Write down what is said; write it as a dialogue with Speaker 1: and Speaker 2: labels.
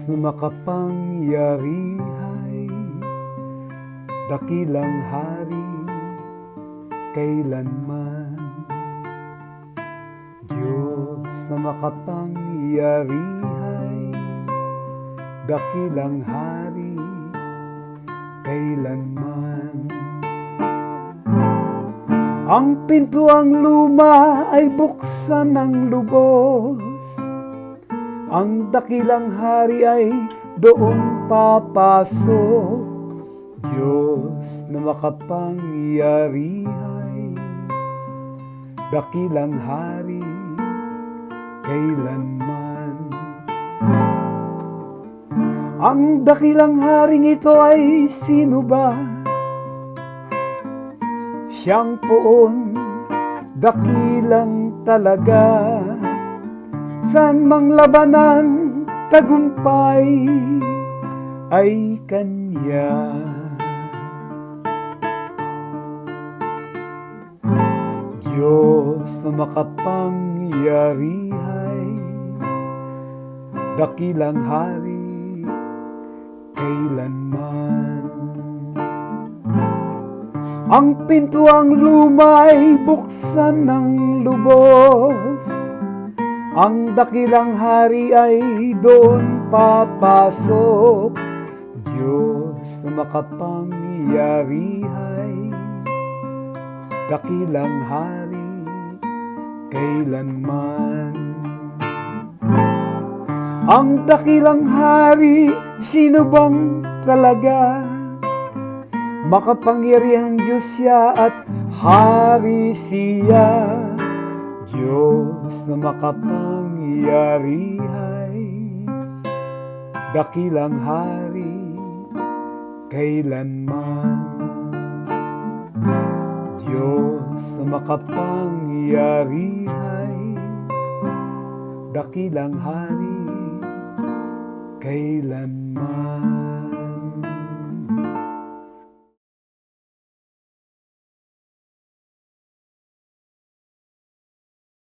Speaker 1: na makapangyarihay, dakilang hari kailanman. Diyos na makapangyarihay, dakilang hari kailanman. Ang pintuang luma ay buksan ng lubos, ang dakilang hari ay doon papasok. Diyos na makapangyarihay, dakilang hari kailanman. Ang dakilang haring ito ay sino ba? Siyang poon, dakilang talaga. San mang labanan, tagumpay ay kanya. Diyos na makapangyarihay, dakilang hari kailanman. Ang pintuang luma ay buksan ng lubos, ang dakilang hari ay doon papasok. Diyos na makapangyarihay, dakilang hari kailanman. Ang dakilang hari, sino bang talaga? Makapangyarihang Diyos siya at hari siya. Diyos na makapangyarihay, dakilang hari kailanman. Diyos na makapangyarihay, dakilang hari kailanman.